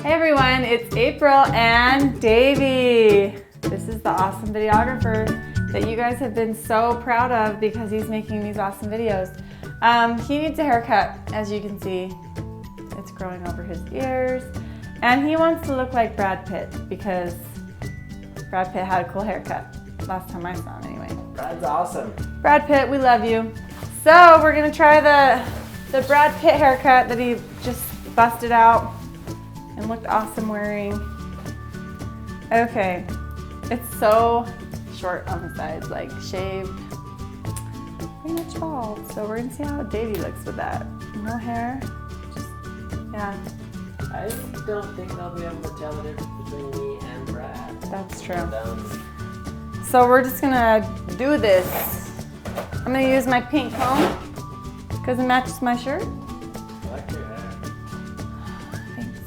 Hey everyone, it's April and Davey. This is the awesome videographer that you guys have been so proud of because he's making these awesome videos. He needs a haircut, as you can see. It's growing over his ears. And he wants to look like Brad Pitt because Brad Pitt had a cool haircut. Last time I saw him anyway. Brad's awesome. Brad Pitt, we love you. So we're gonna try the Brad Pitt haircut that he just busted out and looked awesome wearing. Okay, it's so short on the sides, like shaved, pretty much bald. So we're gonna see how Davey looks with that. No hair, just, yeah. I don't think they'll be able to tell the difference between me and Brad. That's true. So we're just gonna do this. I'm gonna use my pink comb because it matches my shirt. I like your hair. Thanks.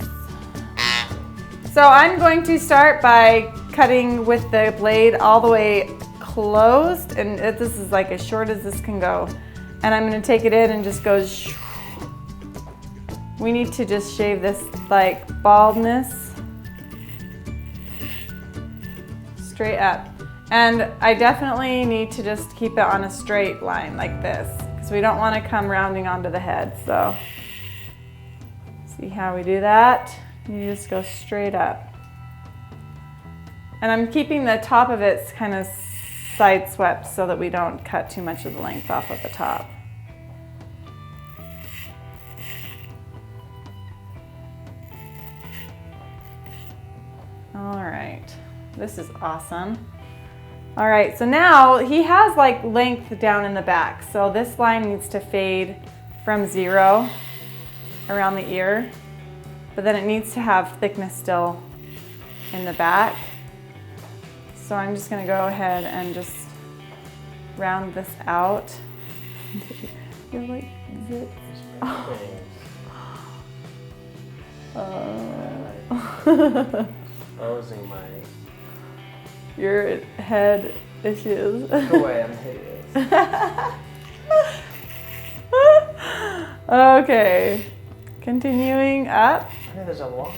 So I'm going to start by cutting with the blade all the way closed, and this is like as short as this can go. And I'm gonna take it in and just go. We need to just shave this like baldness straight up. And I definitely need to just keep it on a straight line like this because we don't want to come rounding onto the head. So see how we do that? You just go straight up. And I'm keeping the top of it kind of side swept so that we don't cut too much of the length off at the top. All right, this is awesome. All right, so now he has like length down in the back. So this line needs to fade from 0 around the ear, but then it needs to have thickness still in the back. So I'm just gonna go ahead and just round this out. You're like zips. Exposing my... Your head issues. Go away, I'm hideous. Okay, continuing up. I think there's a lot.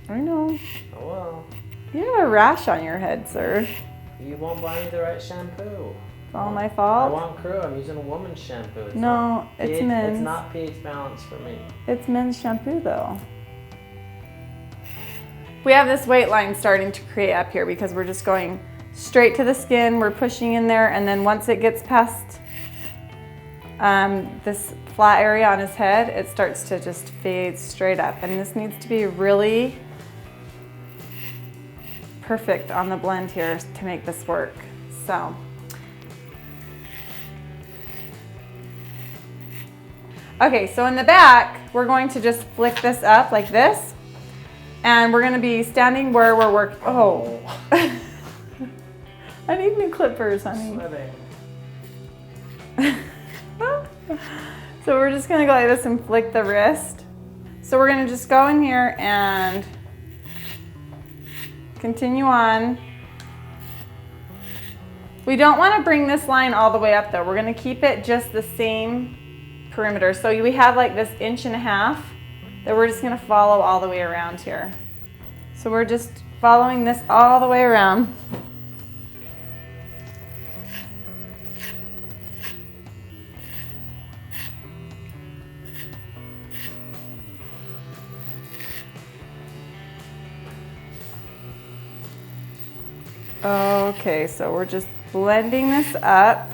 I know. Oh well. You have a rash on your head, sir. You won't buy me the right shampoo. It's all my I fault. want crew. I'm using a woman's shampoo. It's No, it's men's. It's not pH balanced for me. It's men's shampoo though. We have this weight line starting to create up here because we're just going straight to the skin. We're pushing in there, and then once it gets past this flat area on his head, it starts to just fade straight up. And this needs to be really perfect on the blend here to make this work. So. Okay, so in the back, we're going to just flick this up like this. And we're gonna be standing where we're working. Oh, I need new clippers, honey. So we're just gonna go like this and flick the wrist. So we're gonna just go in here and continue on. We don't wanna bring this line all the way up though. We're gonna keep it just the same perimeter. So we have like this 1.5 inches that we're just gonna follow all the way around here. So we're just following this all the way around. Okay, so we're just blending this up.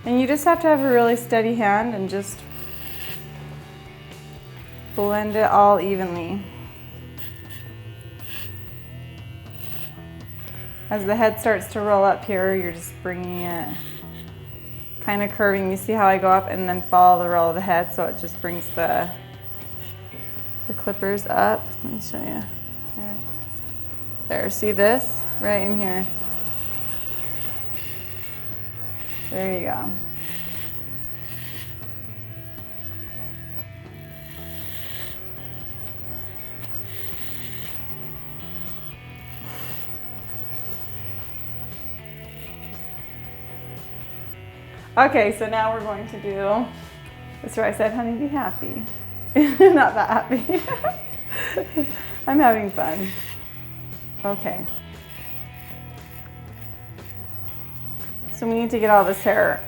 And you just have to have a really steady hand and just blend it all evenly. As the head starts to roll up here, you're just bringing it, kind of curving. You see how I go up and then follow the roll of the head, so it just brings the clippers up. Let me show you. There, see this? Right in here. There you go. Okay, so now we're going to do, that's where I said, honey, be happy. Not that happy. I'm having fun. Okay. So we need to get all this hair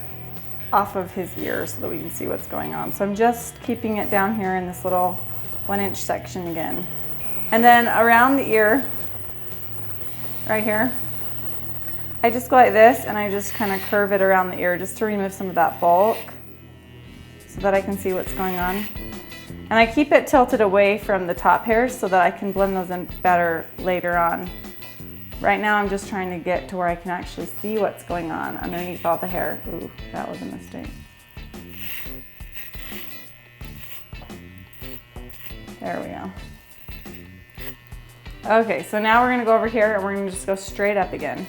off of his ears so that we can see what's going on. So I'm just keeping it down here in this little 1-inch section again. And then around the ear, right here, I just go like this and I just kind of curve it around the ear just to remove some of that bulk so that I can see what's going on. And I keep it tilted away from the top hairs so that I can blend those in better later on. Right now I'm just trying to get to where I can actually see what's going on underneath all the hair. Ooh, that was a mistake. There we go. Okay, so now we're gonna go over here and we're gonna just go straight up again.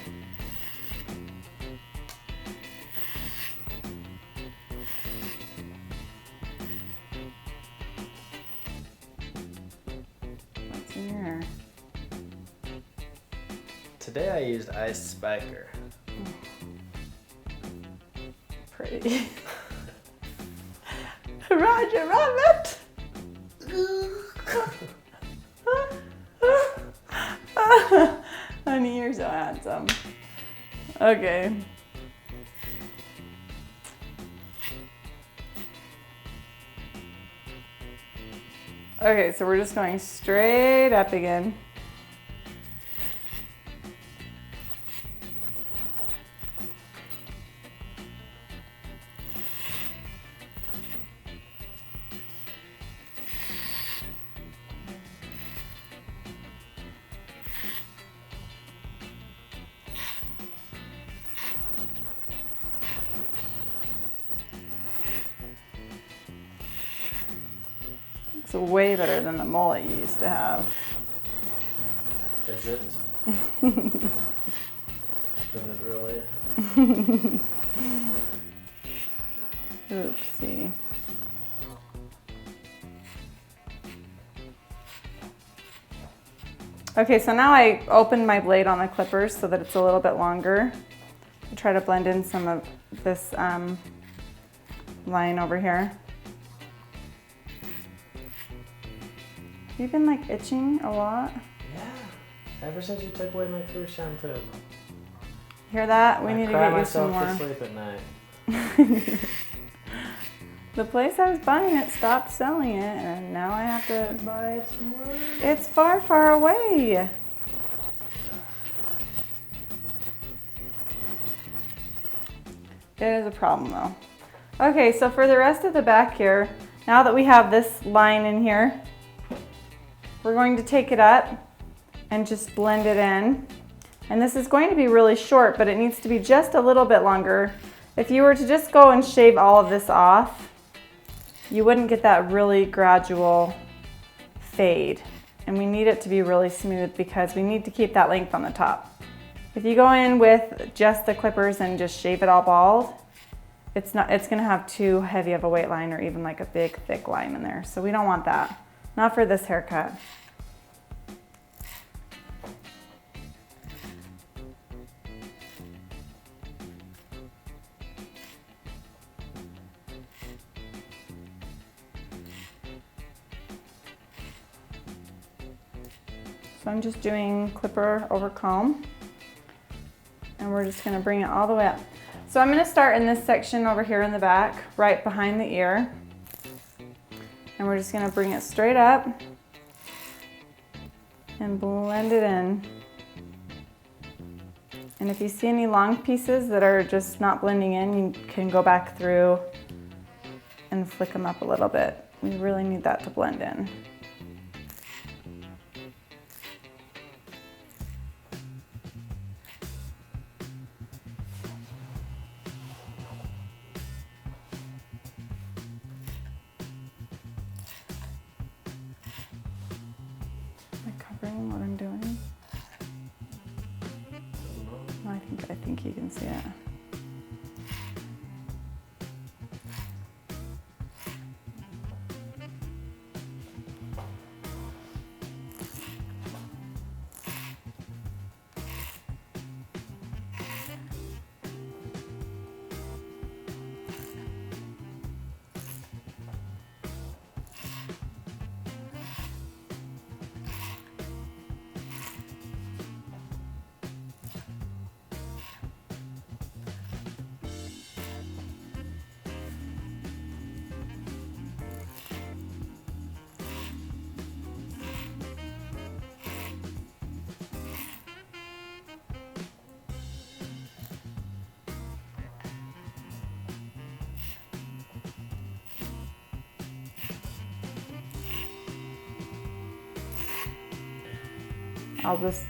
What's in your hair? Today I used Ice Spiker. Pretty. Roger Rabbit! Honey, you're so handsome. Okay. Okay, so we're just going straight up again. It's way better than the mullet you used to have. Is it? Is it really? Oopsie. Okay, so now I opened my blade on the clippers so that it's a little bit longer. I try to blend in some of this line over here. You've been like itching a lot. Yeah. Ever since you took away my first shampoo. Hear that? We need to get you some I cry more. myself to sleep at night. The place I was buying it stopped selling it, and now I have to buy it somewhere. It's far, far away. It is a problem though. Okay, so for the rest of the back here, now that we have this line in here, we're going to take it up and just blend it in. And this is going to be really short, but it needs to be just a little bit longer. If you were to just go and shave all of this off, you wouldn't get that really gradual fade. And we need it to be really smooth because we need to keep that length on the top. If you go in with just the clippers and just shave it all bald, it's gonna have too heavy of a weight line or even like a big thick line in there. So we don't want that, not for this haircut. So I'm just doing clipper over comb, and we're just gonna bring it all the way up. So I'm gonna start in this section over here in the back, right behind the ear. And we're just gonna bring it straight up and blend it in. And if you see any long pieces that are just not blending in, you can go back through and flick them up a little bit. We really need that to blend in. Covering what I'm doing? I think you can see it.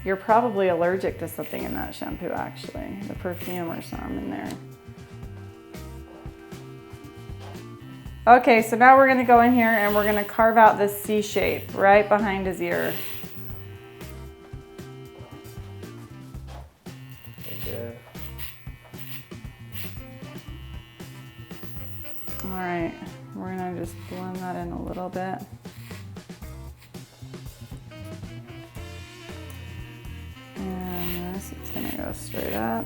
you're probably allergic to something in that shampoo actually, the perfume or something in there. Okay, so now we're gonna go in here and we're gonna carve out this C shape right behind his ear. Good. All right, we're gonna just blend that in a little bit. And this is gonna go straight up.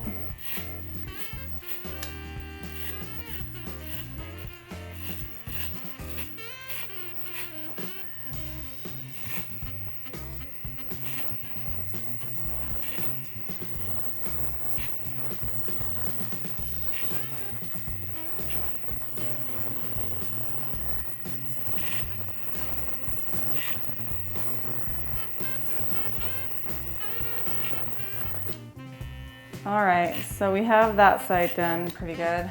All right, so we have that side done pretty good.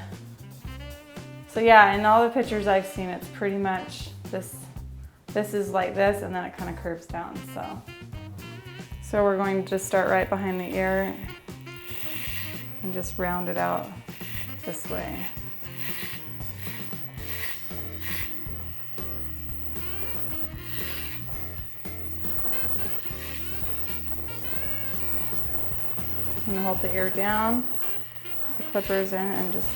So yeah, in all the pictures I've seen, it's pretty much this is like this, and then it kind of curves down, So we're going to just start right behind the ear and just round it out this way. I'm gonna hold the ear down, the clippers in, and just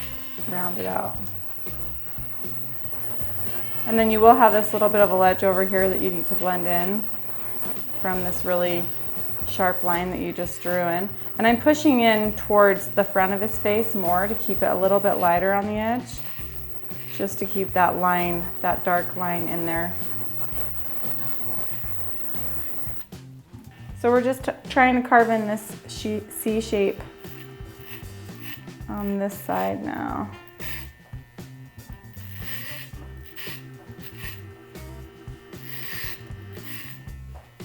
round it out. And then you will have this little bit of a ledge over here that you need to blend in from this really sharp line that you just drew in. And I'm pushing in towards the front of his face more to keep it a little bit lighter on the edge, just to keep that line, that dark line in there. So we're just trying to carve in this C shape on this side now.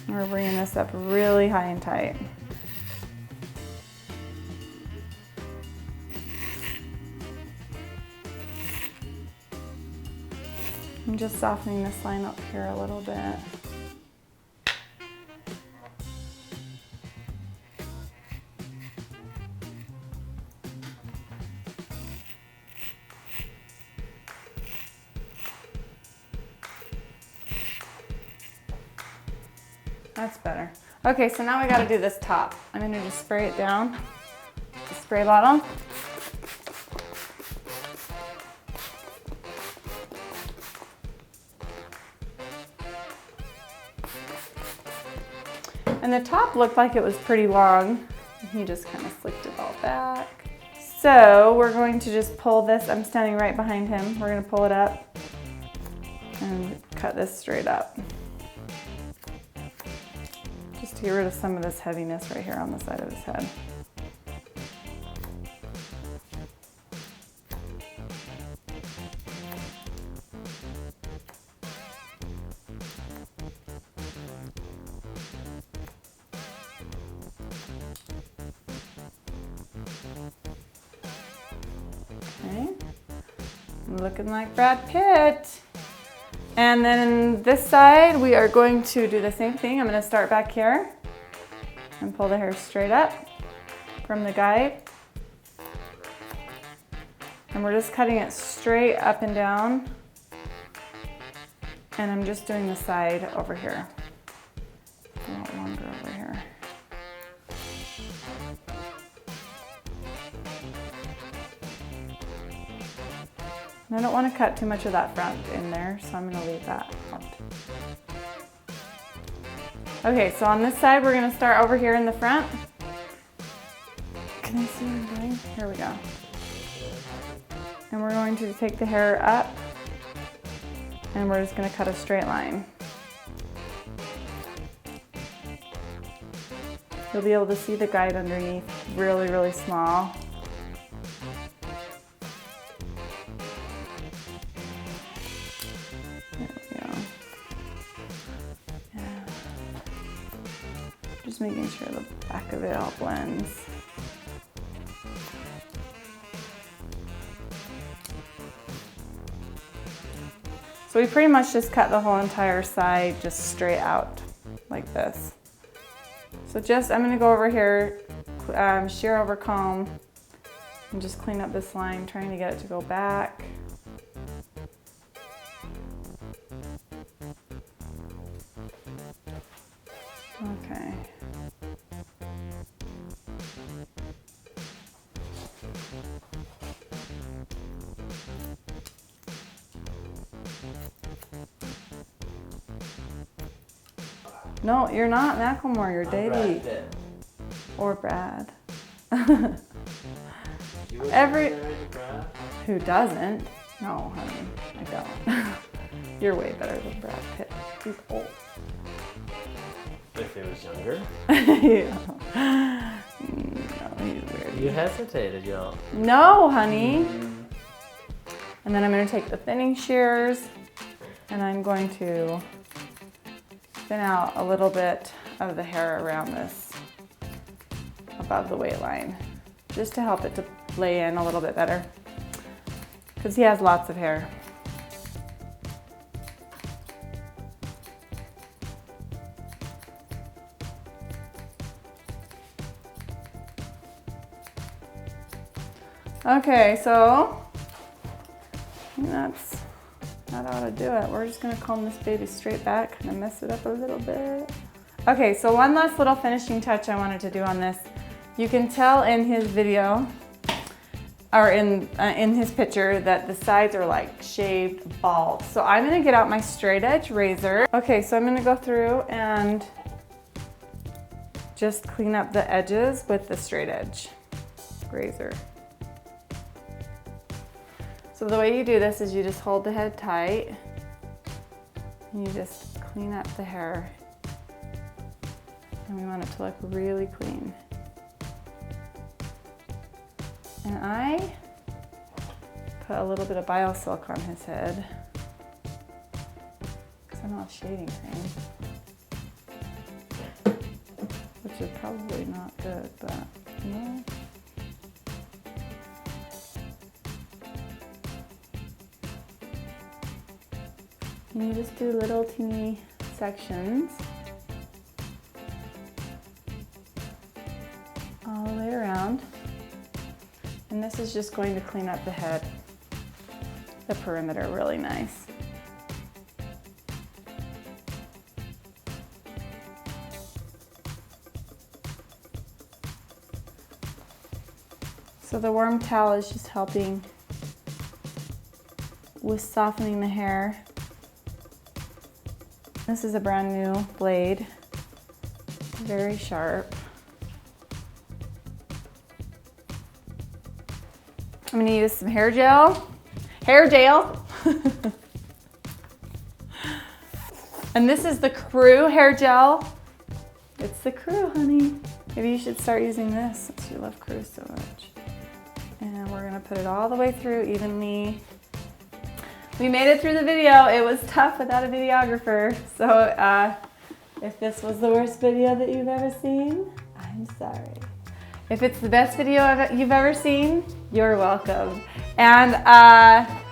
We're bringing this up really high and tight. I'm just softening this line up here a little bit. That's better. Okay, so now we got to do this top. I'm going to just spray it down, the spray bottle. And the top looked like it was pretty long. He just kind of slicked it all back. So we're going to just pull this. I'm standing right behind him. We're going to pull it up and cut this straight up. Just to get rid of some of this heaviness right here on the side of his head. Okay, looking like Brad Pitt. And then this side, we are going to do the same thing. I'm going to start back here and pull the hair straight up from the guide. And we're just cutting it straight up and down. And I'm just doing the side over here. A lot longer over here. And I don't want to cut too much of that front in there, so I'm going to leave that out. Okay, so on this side, we're going to start over here in the front. Can I see what I'm doing? Here we go. And we're going to take the hair up, and we're just going to cut a straight line. You'll be able to see the guide underneath, really, really small. Just making sure the back of it all blends. So we pretty much just cut the whole entire side just straight out like this. So I'm gonna go over here, shear over comb, and just clean up this line, trying to get it to go back. Okay. No, you're not Macklemore, you're Davey. Or Brad. Who doesn't? No, honey, I don't. You're way better than Brad Pitt. He's old. If he was younger? Yeah. No, he's weird. You hesitated, y'all. No, honey. And then I'm going to take the thinning shears and I'm going to thin out a little bit of the hair around this above the waistline, just to help it to lay in a little bit better, because he has lots of hair. Okay, so that ought to do it. We're just gonna comb this baby straight back and mess it up a little bit. Okay, so one last little finishing touch I wanted to do on this. You can tell in his video, or in his picture, that the sides are like shaved bald. So I'm gonna get out my straight edge razor. Okay, so I'm gonna go through and just clean up the edges with the straight edge razor. So the way you do this is you just hold the head tight and you just clean up the hair. And we want it to look really clean. And I put a little bit of BioSilk on his head because I don't have shaving cream, which is probably not good, but you know. And you just do little teeny sections all the way around. And this is just going to clean up the head, the perimeter, really nice. So the warm towel is just helping with softening the hair. This is a brand new blade, very sharp. I'm gonna use some hair gel. And this is the Crew hair gel. It's the Crew, honey. Maybe you should start using this since you love Crew so much. And we're gonna put it all the way through evenly. We made it through the video. It was tough without a videographer. So if this was the worst video that you've ever seen, I'm sorry. If it's the best video you've ever seen, you're welcome. And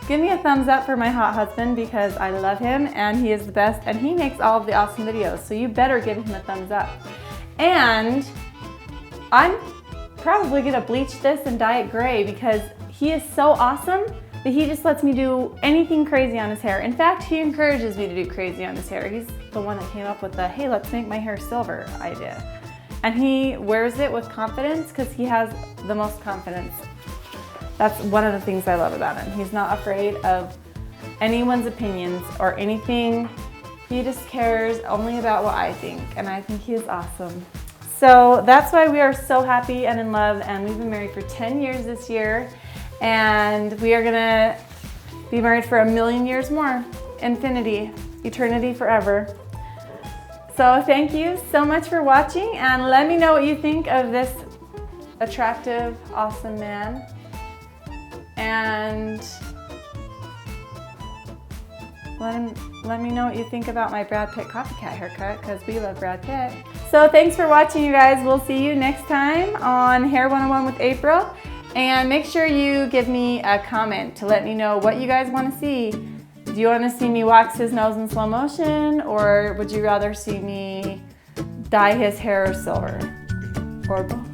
give me a thumbs up for my hot husband because I love him and he is the best and he makes all of the awesome videos. So you better give him a thumbs up. And I'm probably gonna bleach this and dye it gray because he is so awesome that he just lets me do anything crazy on his hair. In fact, he encourages me to do crazy on his hair. He's the one that came up with the, hey, let's make my hair silver idea. And he wears it with confidence because he has the most confidence. That's one of the things I love about him. He's not afraid of anyone's opinions or anything. He just cares only about what I think, and I think he is awesome. So that's why we are so happy and in love, and we've been married for 10 years this year. And we are gonna be married for 1,000,000 years more. Infinity, eternity, forever. So thank you so much for watching and let me know what you think of this attractive, awesome man. And let me know what you think about my Brad Pitt copycat haircut because we love Brad Pitt. So thanks for watching, you guys. We'll see you next time on Hair 101 with April. And make sure you give me a comment to let me know what you guys want to see. Do you want to see me wax his nose in slow motion, or would you rather see me dye his hair silver or both.